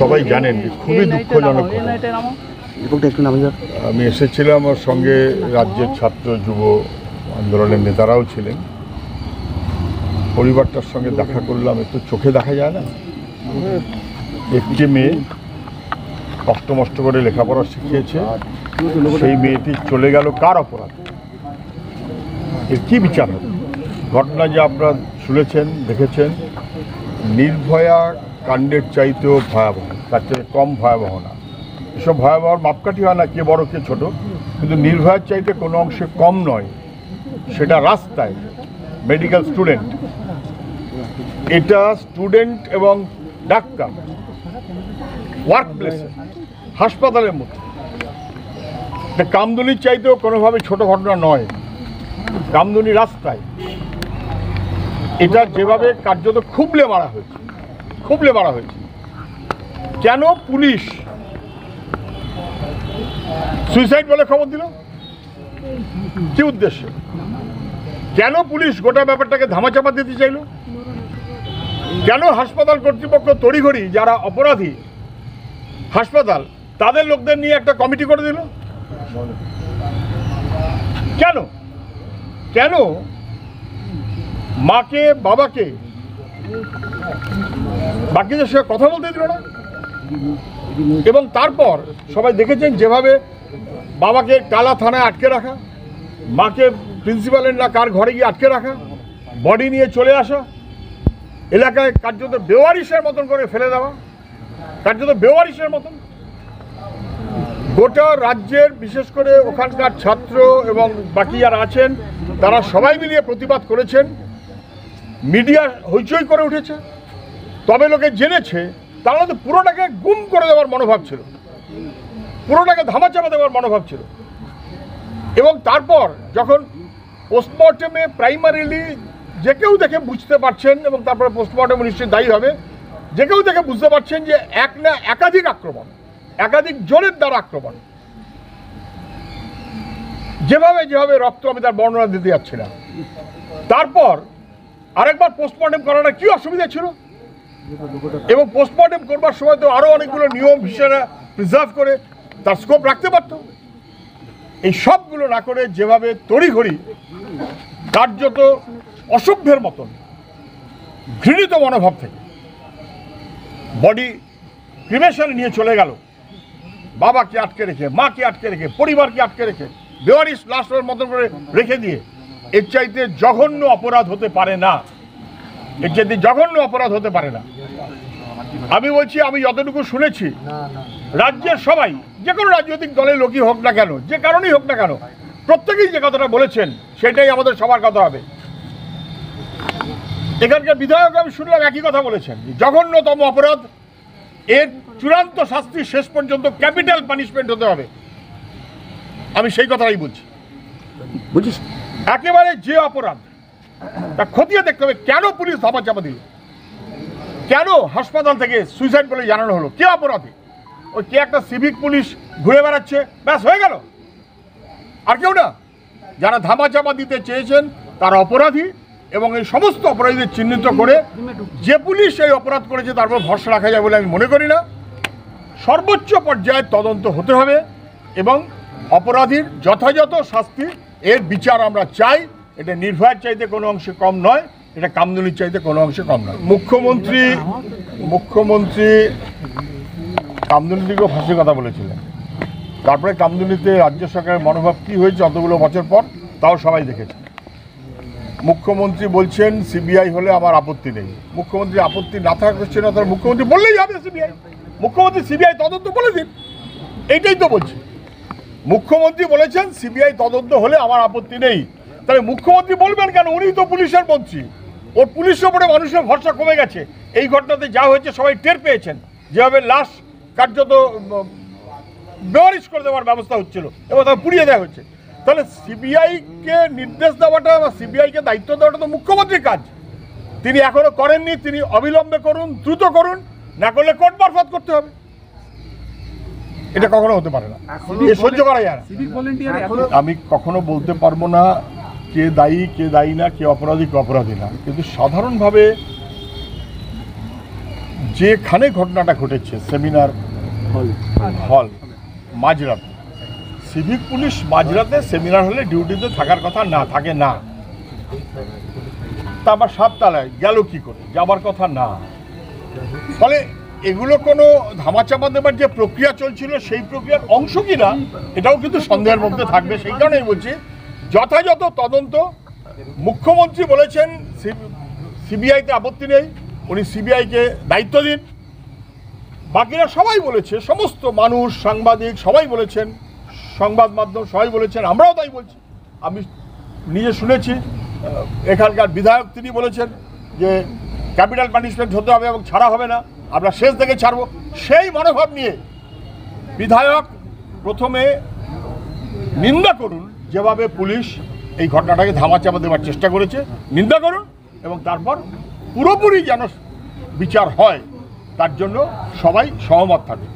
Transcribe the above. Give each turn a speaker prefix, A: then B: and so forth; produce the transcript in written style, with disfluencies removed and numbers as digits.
A: সবাই জানেন যে খুবই দুঃখজনক আমি এসেছিলাম, আমার সঙ্গে রাজ্যের ছাত্র যুব আন্দোলনের নেতারাও ছিলেন। পরিবারটার সঙ্গে দেখা করলাম, একটু চোখে দেখা যায় না। একটি মেয়ে কষ্ট করে লেখাপড়া শিখিয়েছে, সেই মেয়েটি চলে গেল কার অপরাধ? এর কি বিচার হবে? ঘটনা যে আপনারা শুনেছেন, দেখেছেন, নির্ভয়া কাণ্ডের চাইতেও ভয়াবহ, তার চেয়ে কম ভয়াবহ না। এসব ভয়াবহর মাপকাঠি হয় না কে বড় কে ছোট, কিন্তু নির্ভয়ার চাইতে কোনো অংশে কম নয়। সেটা রাস্তায় মেডিকেল স্টুডেন্ট, এটা স্টুডেন্ট এবং ডাক্তার ওয়ার্ক প্লেসে, হাসপাতালের মধ্যে। এটা কামদুনির চাইতেও কোনোভাবে ছোট ঘটনা নয়। কামদুনি রাস্তায় এটা যেভাবে কার্যত খুবলে মারা হয়েছে। কেন পুলিশ সুইসাইড বলে খবর দিল? কি উদ্দেশ্যে? কেন পুলিশ গোটা ব্যাপারটাকে ধামাচাপা দিতে চাইল? কেন হাসপাতাল কর্তৃপক্ষ তড়িঘড়ি যারা অপরাধী হাসপাতাল তাদের লোকদের নিয়ে একটা কমিটি করে দিল? কেন মাকে বাবাকে বাকিদের সঙ্গে কথা বলতে দিল না? এবং তারপর সবাই দেখেছেন যেভাবে বাবাকে টালা থানায় আটকে রাখা, মাকে প্রিন্সিপালের না কার ঘরে গিয়ে আটকে রাখা, বডি নিয়ে চলে আসা, এলাকায় কার্যত বেওয়ারিশের মতন করে ফেলে দেওয়া, কার্যত বেওয়ারিশের মতন। গোটা রাজ্যের বিশেষ করে ওখানকার ছাত্র এবং বাকি যারা আছেন তারা সবাই মিলিয়ে প্রতিবাদ করেছেন। মিডিয়া হইচই করে উঠেছে। তবে লোকে জেনেছে, তাহলে তো পুরোটাকে গুম করে দেওয়ার মনোভাব ছিল, পুরোটাকে ধামাচাপা দেওয়ার মনোভাব ছিল। এবং তারপর যখন পোস্টমর্টেমে প্রাইমারিলি যে কেউ দেখে বুঝতে পারছেন, এবং তারপরে পোস্টমর্টেম নিশ্চয়ই দায়ী হবে, যে কেউ দেখে বুঝতে পারছেন যে এক না একাধিক আক্রমণ, একাধিক জনের দ্বারা আক্রমণ। যেভাবে রক্ত, আমি তার বর্ণনা দিতে যাচ্ছি না। তারপর আরেকবার পোস্টমর্টেম করাটা কি অসুবিধা ছিল? এবং পোস্টমর্টেম করবার সময় তো আরো অনেকগুলো নিয়ম হিসেবে প্রিজার্ভ করে তার স্কোপ রাখতে পারত। এই সবগুলো না করে যেভাবে তড়িঘড়ি কার্যত অসভ্যের মতন ঘৃণিত মনোভাব থেকে বডি ক্রিমেশনে নিয়ে চলে গেল, বাবাকে আটকে রেখে, মাকে আটকে রেখে, পরিবারকে আটকে রেখে, বেওয়ারিশ লাশের মতন করে রেখে দিয়ে, এর চাইতে জঘন্য অপরাধ হতে পারে না। এর চাইতে জঘন্য অপরাধ হতে পারে না। আমি বলছি, আমি যতটুকু শুনেছি, রাজ্যের সবাই, যে কোনো রাজনৈতিক দলের লোকই হোক না কেন, যে কারণেই হোক না কেন, প্রত্যেকেই যে কথাটা বলেছেন সেটাই আমাদের সবার কথা হবে। এখানকার বিধায়ক আমি শুনলাম একই কথা বলেছেন, জঘন্যতম অপরাধ, এর চূড়ান্ত শাস্তি শেষ পর্যন্ত ক্যাপিটাল পানিশমেন্ট হতে হবে। আমি সেই কথাই বলছি। বুঝিস, একেবারে যে অপরাধ তা খতিয়ে দেখতে হবে। কেন পুলিশ ধামাচাপা দিল? কেন হাসপাতাল থেকে সুইসাইড বলে জানানো হলো? কে অপরাধী? ওই কে একটা সিভিক পুলিশ ঘুরে বেড়াচ্ছে, ব্যাস হয়ে গেল, আর কেউ না। যারা ধামাচাপা দিতে চেয়েছেন তারা অপরাধী, এবং এই সমস্ত অপরাধীদের চিহ্নিত করে যে পুলিশ এই অপরাধ করেছে তার উপর ভরসা রাখা যায় বলে আমি মনে করি না। সর্বোচ্চ পর্যায়ে তদন্ত হতে হবে এবং অপরাধীর যথাযথ শাস্তি, এর বিচার আমরা চাই। এটা নির্ভয়ার চাইতে কোনো অংশে কম নয়, এটা কামদুনির চাইতে কোনো অংশে কম নয়। মুখ্যমন্ত্রী কামদুনির দিকেও ফাঁসির কথা বলেছিলেন। তারপরে কামদুনিতে রাজ্য সরকারের মনোভাব কী হয়েছে অতগুলো বছর পর তাও সবাই দেখেছে। মুখ্যমন্ত্রী বলছেন সিবিআই হলে আমার আপত্তি নেই। মুখ্যমন্ত্রী আপত্তি না থাকা করছে না, তার মুখ্যমন্ত্রী বললেই হবে সিবিআই। মুখ্যমন্ত্রী সিবিআই তদন্ত বলে দিন, এইটাই তো বলছি। মুখ্যমন্ত্রী বলেছেন সিবিআই তদন্ত হলে আমার আপত্তি নেই। তাহলে মুখ্যমন্ত্রী বলবেন কেন? উনি তো পুলিশের মন্ত্রী, ওর পুলিশের উপরে মানুষের ভরসা কমে গেছে। এই ঘটনাতে যা হয়েছে সবাই টের পেয়েছেন, যেভাবে লাশ কার্যত বেওয়ারিশ করে দেওয়ার ব্যবস্থা হচ্ছিল এবং তাকে পুড়িয়ে দেওয়া হচ্ছে। তাহলে সিবিআইকে নির্দেশ দেওয়াটা বা সিবিআইকে দায়িত্ব দেওয়াটা তো মুখ্যমন্ত্রীর কাজ। তিনি এখনো করেননি, তিনি অবিলম্বে করুন, দ্রুত করুন, না করলে কোর্ট মারফত করতে হবে। এটা কখনো হতে পারে না, সহ্য করা যায় না। আমি কখনো বলতে পারবো না কে দায়ী কে দায়ী না, কে অপরাধী কে অপরাধী না, কিন্তু সাধারণভাবে যেখানে ঘটনাটা ঘটেছে সেমিনার হল মাঝরাতে, সিভিক পুলিশ মাঝরাতে সেমিনার হলে ডিউটিতে থাকার কথা না, থাকে না। তা আবার সাততলায় গেল কি করে, যাবার কথা না। ফলে এগুলো কোনো ধামাচাপা দেবার যে প্রক্রিয়া চলছিল সেই প্রক্রিয়ার অংশ কিনা এটাও কিন্তু সন্দেহের মধ্যে থাকবে। সেই কারণেই বলছি যথাযথ তদন্ত। মুখ্যমন্ত্রী বলেছেন সিবিআইতে আপত্তি নেই, উনি সিবিআইকে দায়িত্ব দিন। বাকিরা সবাই বলেছে, সমস্ত মানুষ, সাংবাদিক সবাই বলেছেন, সংবাদ মাধ্যম সবাই বলেছেন, আমরাও তাই বলছি। আমি নিজে শুনেছি এখানকার বিধায়ক তিনি বলেছেন যে ক্যাপিটাল পানিশমেন্ট হতে হবে এবং ছাড়া হবে না, আমরা শেষ থেকে ছাড়ব। সেই মনোভাব নিয়ে বিধায়ক প্রথমে নিন্দা করুন যেভাবে পুলিশ এই ঘটনাটাকে ধামাচাপা দেওয়ার চেষ্টা করেছে, নিন্দা করুন, এবং তারপর পুরোপুরি যেন বিচার হয় তার জন্য সবাই সহমত থাকে।